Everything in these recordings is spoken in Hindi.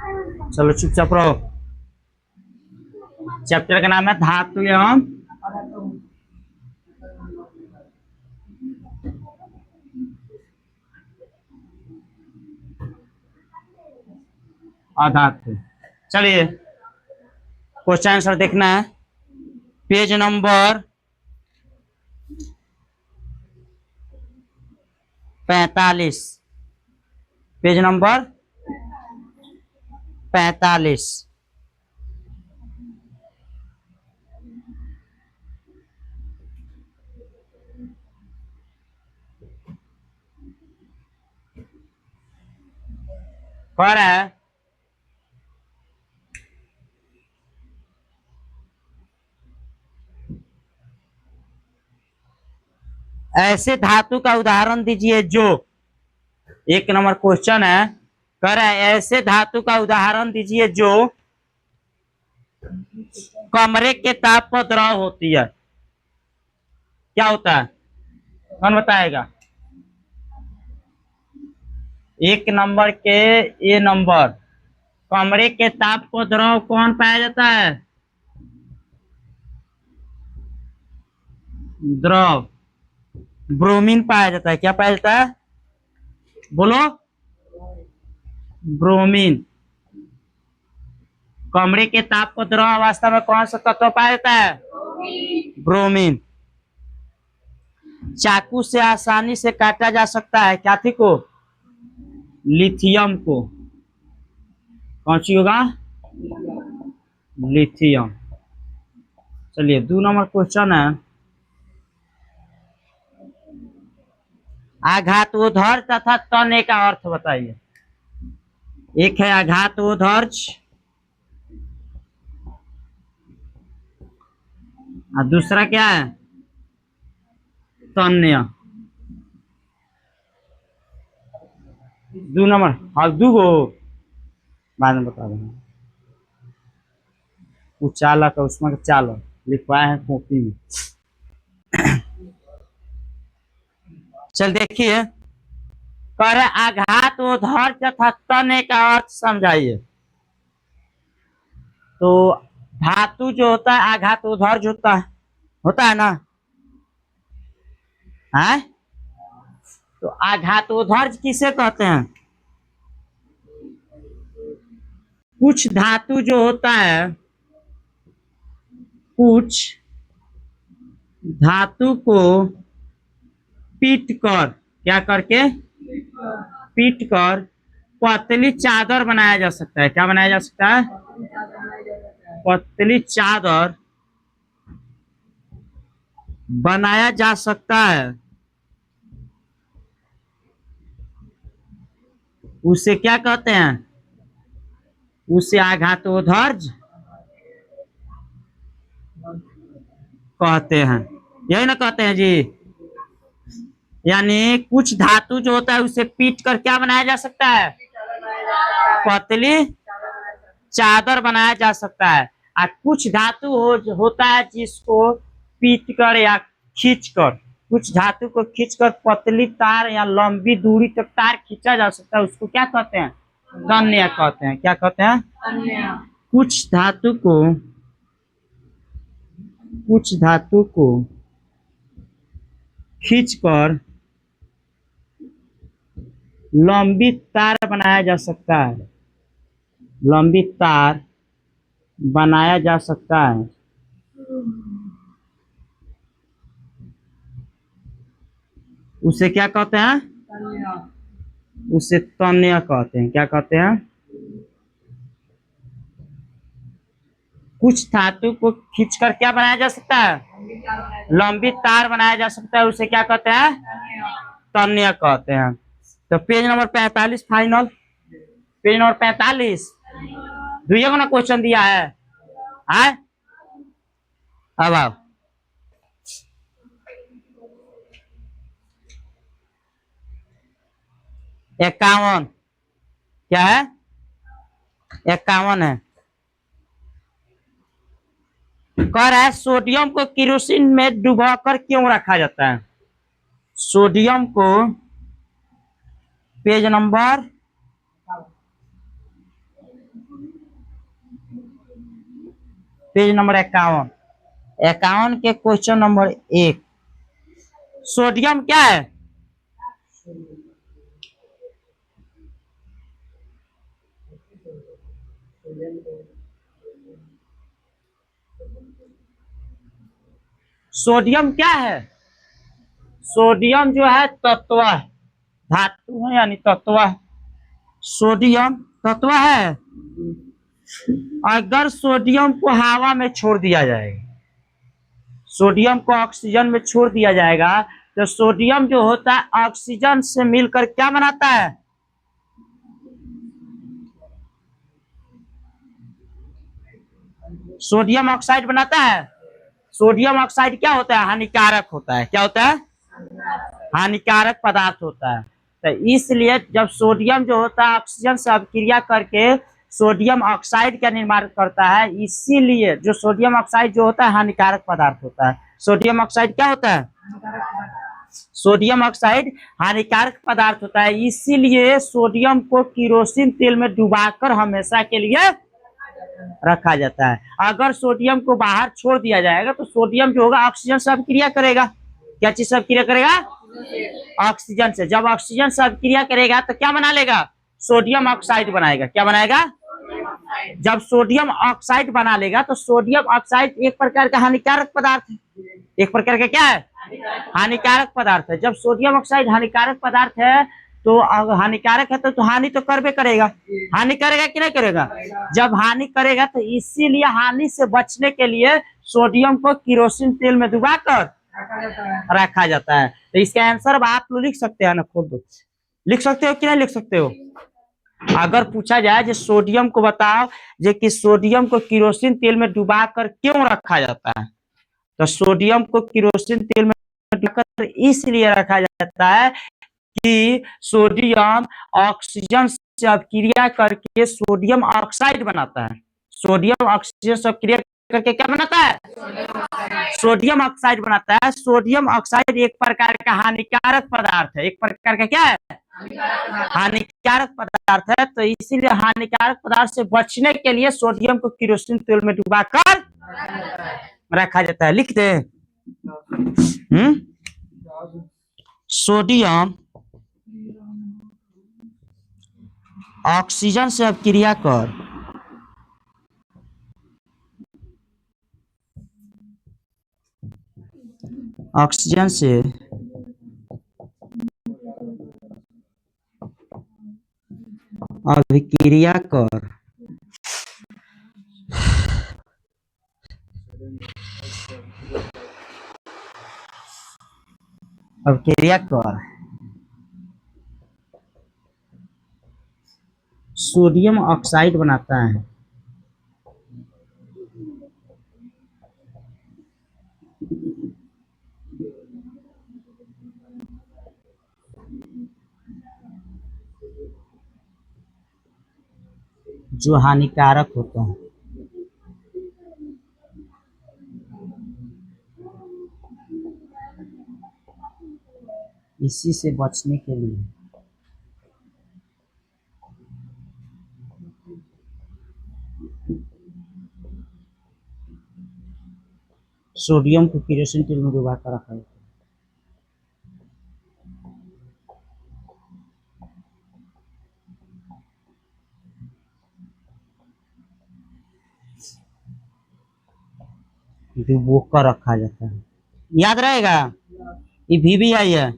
चलो चुपचाप रहो। चैप्टर का नाम है धातु एवं अधातु। चलिए क्वेश्चन आंसर देखना है। Page number 45। Page number 45। कह रहा है ऐसे धातु का उदाहरण दीजिए जो, एक नंबर क्वेश्चन है, कह रहा है ऐसे धातु का उदाहरण दीजिए जो कमरे के ताप पर द्रव होती है। क्या होता है, कौन बताएगा? एक नंबर के ए नंबर, कमरे के ताप को द्रव कौन पाया जाता है? द्रव ब्रोमीन पाया जाता है। क्या पाया जाता है, बोलो? ब्रोमीन। कमरे के ताप को द्रव अवस्था में कौन सा तत्व पाया जाता है? ब्रोमीन। चाकू से आसानी से काटा जा सकता है क्या थी को? लिथियम को। कौन सी होगा? लिथियम। चलिए 2 नंबर क्वेश्चन है, आघातोधर्ष तथा तने का अर्थ बताइए। एक है आघातोधर्ष और दूसरा क्या है? तन्य। 2 नंबर, हाँ 2 गो बाद में बता देंगे। उचाला का उसमें चालो लिखवाए हैं कॉपी में। चल देखिए, कर आघातोधर्ष तथा तने का अर्थ समझाइए। तो धातु जो होता है आघातोधर्ष होता है ना, है? तो आघातोधर्ष किसे कहते हैं? कुछ धातु जो होता है, कुछ धातु को पीट कर, क्या करके? पीट कर पतली चादर बनाया जा सकता है। क्या बनाया जा सकता है? पतली चादर बनाया जा सकता है। उसे क्या कहते हैं? उसे आघातोधर्ष कहते हैं। यही ना कहते हैं जी? यानी कुछ धातु जो होता है उसे पीट कर क्या बनाया जा सकता है? पतली चादर बनाया जा सकता है। और कुछ धातु होता है जिसको पीट कर या खींच कर, कुछ धातु को खींचकर पतली तार या लंबी दूरी तक तार खींचा जा सकता है। उसको क्या कहते हैं? तन्य कहते हैं। क्या कहते हैं? कुछ धातु को खींचकर लंबी तार बनाया जा सकता है। लंबी तार बनाया जा सकता है। उसे क्या कहते हैं? उसे तन्य कहते हैं। क्या कहते हैं? कुछ धातु को खींचकर क्या बनाया जा सकता है? लंबी तार बनाया जा सकता है। उसे क्या कहते हैं? तन्य कहते हैं। तो page number 45 final. Page number 45 दुइया को ना क्वेश्चन दिया है। अब आओ, इक्यावन। क्या है? 51 है। कह रहा है सोडियम को केरोसिन में डुबाकर क्यों रखा जाता है? सोडियम को, पेज नंबर पेज नंबर 51, 51 के क्वेश्चन नंबर 1। सोडियम क्या है? सोडियम क्या है? सोडियम जो है तत्व है, धातु है यानी तत्व है। सोडियम तत्व है। अगर सोडियम को हवा में छोड़ दिया जाएगा, सोडियम को ऑक्सीजन में छोड़ दिया जाएगा, तो सोडियम जो होता है ऑक्सीजन से मिलकर क्या बनाता है? सोडियम ऑक्साइड बनाता है। सोडियम ऑक्साइड क्या होता है? हानिकारक होता है। क्या होता है? हानिकारक पदार्थ होता है। तो इसलिए जब सोडियम जो होता है ऑक्सीजन से अभिक्रिया करके सोडियम ऑक्साइड का निर्माण करता है, इसीलिए जो सोडियम ऑक्साइड जो होता है हानिकारक पदार्थ होता है। सोडियम ऑक्साइड क्या होता है? सोडियम ऑक्साइड हानिकारक पदार्थ होता है। इसीलिए सोडियम को किरोसिन तेल में डुबाकर हमेशा के लिए रखा जाता है। अगर सोडियम को बाहर छोड़ दिया जाएगा तो सोडियम जो होगा ऑक्सीजन से अभिक्रिया करेगा। क्या चीज से अभिक्रिया करेगा? ऑक्सीजन से। जब ऑक्सीजन से अभिक्रिया करेगा तो क्या बना लेगा? सोडियम ऑक्साइड बनाएगा। क्या बनाएगा? जब सोडियम ऑक्साइड बना लेगा तो सोडियम ऑक्साइड एक प्रकार का हानिकारक पदार्थ है। एक प्रकार का क्या है? हानिकारक पदार्थ है। जब सोडियम ऑक्साइड हानिकारक पदार्थ है तो हानिकारक है तो हानि तो करबे करेगा। हानि करेगा कि नहीं करेगा? जब हानि करेगा तो इसीलिए हानि से बचने के लिए सोडियम को किरोसिन तेल में डुबाकर रखा जाता है। तो इसका आंसर आप लोग लिख सकते हैं ना, खुद लिख सकते हो कि नहीं लिख सकते हो? अगर पूछा जाए जो सोडियम को बताओ जो कि सोडियम को किरोसिन तेल में डुबाकर क्यों रखा जाता है, तो सोडियम को किरोसिन तेल में डुबाकर इसलिए रखा जाता है कि सोडियम ऑक्सीजन से अभिक्रिया करके सोडियम ऑक्साइड बनाता है। सोडियम ऑक्सीजन से अभिक्रिया करके क्या बनाता है? सोडियम ऑक्साइड बनाता है। सोडियम ऑक्साइड एक प्रकार का हानिकारक पदार्थ है। एक प्रकार का क्या है? हानिकारक पदार्थ है। तो इसीलिए हानिकारक पदार्थ से बचने के लिए सोडियम को किरोसिन तेल में डुबाकर रखा जाता है। लिख दे। सोडियम ऑक्सीजन से अभिक्रिया कर ऑक्सीजन से अभिक्रिया कर सोडियम ऑक्साइड बनाता है। जो हानिकारक होता है। इसी से बचने के लिए सोडियम को किरोसिन तेल में डुबाकर रखा है। डुबोकर रखा जाता है। याद रहेगा? ये भी आई है,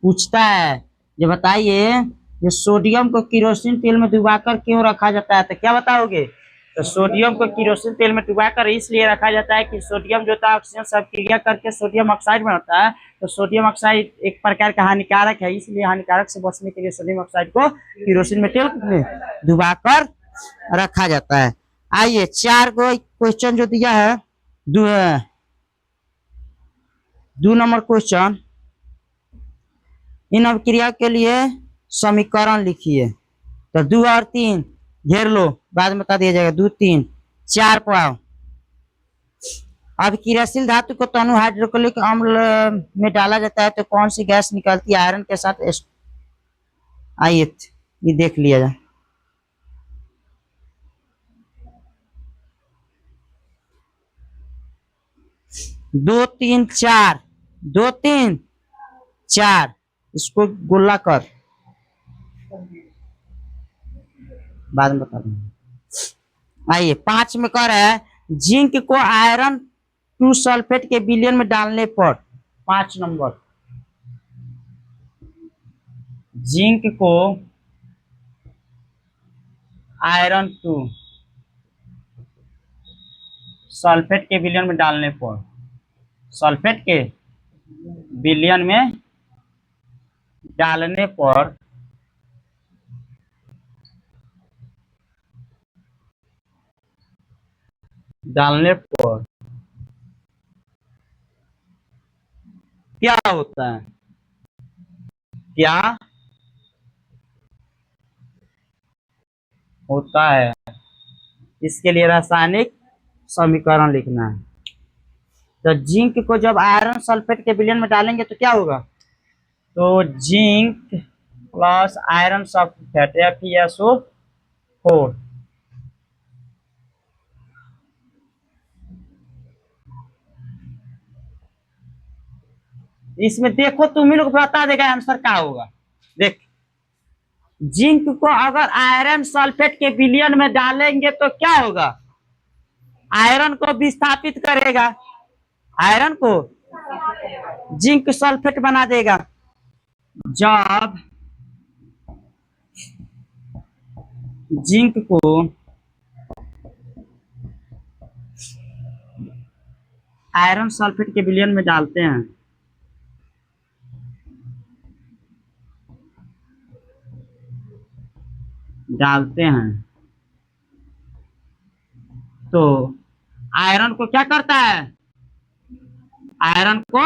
पूछता है जो बताइए जो सोडियम को किरोसिन तेल में डुबाकर क्यों रखा जाता है, तो क्या बताओगे? तो सोडियम को किरोसिन तेल में डुबाकर इसलिए रखा जाता है कि सोडियम जो था ऑक्सीजन से अभिक्रिया करके सोडियम ऑक्साइड बनाता है। तो सोडियम ऑक्साइड एक प्रकार का हानिकारक है, इसलिए हानिकारक से बचने के लिए सोडियम ऑक्साइड को किरोसिन में तेल में डुबाकर रखा जाता है। आइए 4 को क्वेश्चन जो दिया है, 2 नंबर क्वेश्चन, इन अभिक्रिया के लिए समीकरण लिखिए। तो 2 और 3 घेर लो, बाद में बता दिया जाएगा। 2 3 4 पर आओ। अभिक्रियाशील धातु को तनु हाइड्रोक्लोरिक अम्ल में डाला जाता है तो कौन सी गैस निकलती है आयरन के साथ? आइए ये देख लिया जाए। दो तीन चार, दो तीन चार, इसको गोला कर, बाद में बता दूंगा। आइए 5 में कर है, जिंक को आयरन टू सल्फेट के विलयन में डालने पर, 5 नंबर, जिंक को आयरन टू सल्फेट के विलयन में डालने पर, सल्फेट के विलयन में डालने पर क्या होता है, क्या होता है, इसके लिए रासायनिक समीकरण लिखना है। तो जिंक को जब आयरन सल्फेट के विलयन में डालेंगे तो क्या होगा, तो zinc plus iron sulphate FeSO4, इसमें देखो तुम ही लोग बता देगा आंसर क्या होगा। देख, जिंक को अगर आयरन सल्फेट के विलयन में डालेंगे तो क्या होगा, आयरन को विस्थापित करेगा, आयरन को जिंक सल्फेट बना देगा। जब जिंक को आयरन सल्फेट के विलयन में डालते हैं तो आयरन को क्या करता है, आयरन को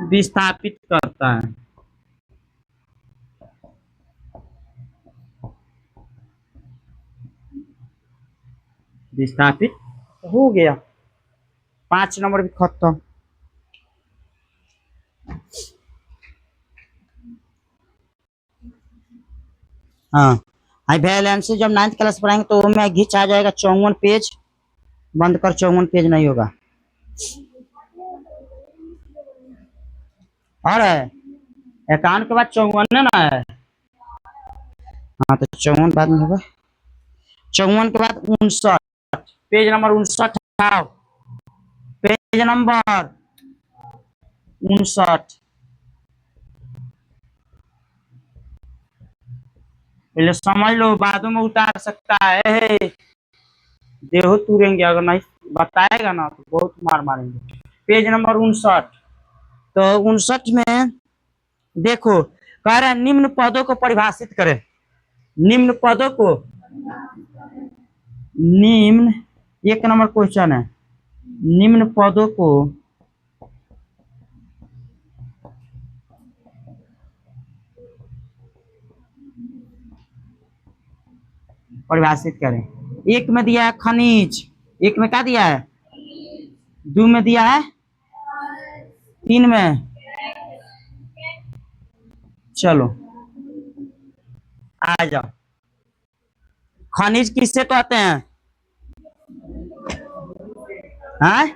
विस्थापित करता है। विस्थापित हो गया, 5 नंबर भी खत्म। हाँ, आई वैलेंसी जब 9th क्लास पढ़ाएंगे तो वो में घिंच आ जाएगा 54 पेज, बंद कर, 54 पेज नहीं होगा। और है 51 के बाद 54 ना है, हाँ तो 54 बाद में होगा, 54 के बाद 59, पेज नंबर 59, पेज नंबर 59, पहले समझ लो, बाद में उतार सकता है, देहो तुरेंगे अगर नहीं बताएगा ना तो बहुत मार मारेंगे। पेज नंबर 59, तो 59 में देखो कह रहे हैं निम्न पदों को परिभाषित करें, निम्न पदों को, निम्न 1 नंबर क्वेश्चन है, निम्न पदों को परिभाषित करें। 1 में दिया है खनिज, 1 में क्या दिया है, 2 में दिया है, 3 में, चलो आ जाओ। खनिज किससे कहते हैं, हाँ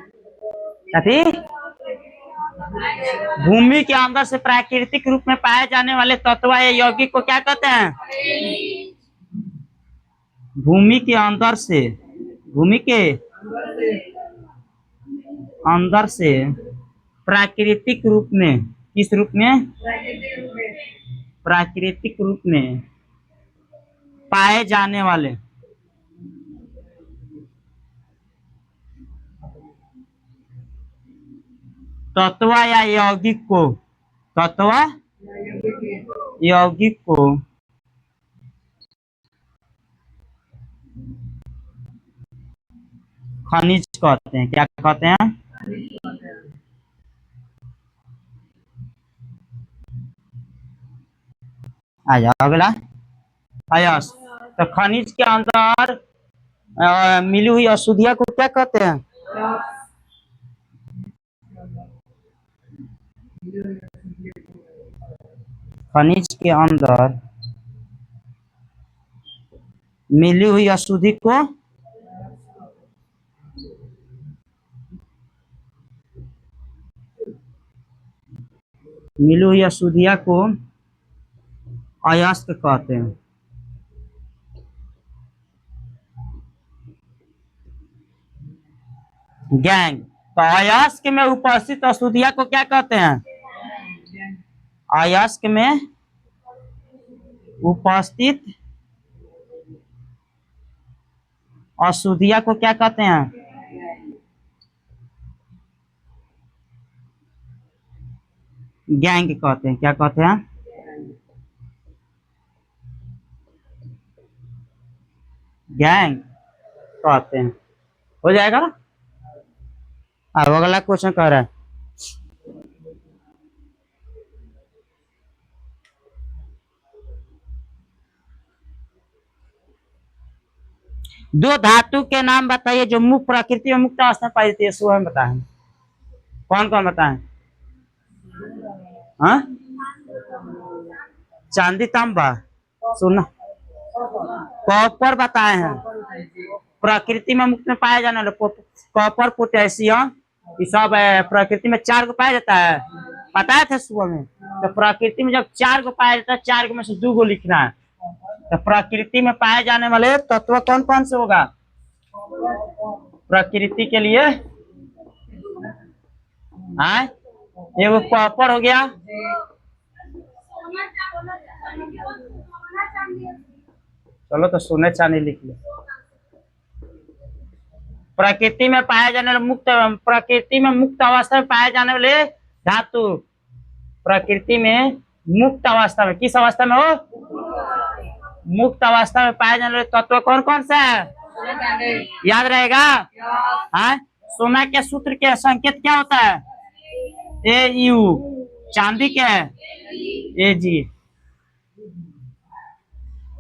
कथी, भूमि के अंदर से प्राकृतिक रूप में पाए जाने वाले तत्व या यौगिक को क्या कहते हैं, भूमि के अंदर से, भूमि के अंदर से प्राकृतिक रूप में, किस रूप में, प्राकृतिक रूप में पाए जाने वाले तत्व या यौगिक को, तत्व यौगिक को खनिज कहते हैं, क्या कहते हैं, आ जाओ अगला। आयस, तो खनिज के अंदर मिली हुई अशुद्धियां को क्या कहते हैं, खनिज के अंदर मिली हुई अशुद्धि को मिली हुई अशुद्धियां को अयस्क कहते हैं। गैंग। तो अयस्क में उपस्थित अशुद्धियां को क्या कहते हैं? अयस्क में उपस्थित अशुद्धियां को क्या कहते हैं? गैंग कहते हैं। क्या कहते हैं? गैंग कहते हैं। हो जाएगा ना। अब अगला क्वेश्चन कह रहा है, दो धातु के नाम बताइए जो मुक्त प्रकृति में मुक्त अवस्था में पाई जाती है। सुबह में बताएं। कौन कौन बताएं? हाँ, चांदी तांबा सोना कॉपर बताए हैं। प्रकृति में मुक्त में पाया जाने वाला कॉपर पोटेशियम ये सब प्रकृति में 4 को पाया जाता है। बताए थे सुबह में। तो प्रकृति में जब 4 को पाया जाता है, 4 में से 2 को लिखना है। तो प्रकृति में पाए जाने वाले तत्व कौन कौन से होगा प्रकृति के लिए? हाँ, एगो कॉपर हो गया, चलो तो सोने चांदी लिख लो। प्रकृति में पाए जाने वाले मुक्त, प्रकृति में मुक्त अवस्था में पाए जाने वाले धातु, प्रकृति में मुक्त अवस्था में, किस अवस्था में हो? मुक्त अवस्था में पाए जाने वाले तत्व कौन कौन सा है? याद रहेगा? हाँ, सोना के सूत्र के संकेत क्या होता है? ए यू। चांदी क्या है? ए जी।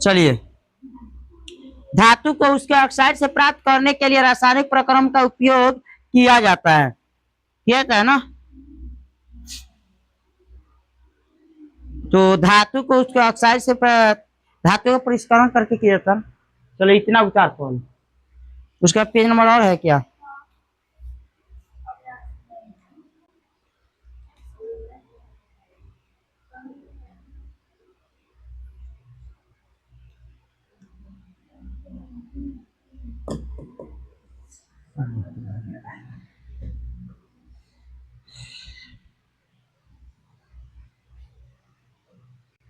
चलिए, धातु को उसके ऑक्साइड से प्राप्त करने के लिए रासायनिक प्रक्रम का उपयोग किया जाता है। किया जाता है ना। तो धातु को उसके ऑक्साइड से धातु का परिष्करण करके किया जाता है। चलो इतना उतार कौन। उसका पेज नंबर और है क्या?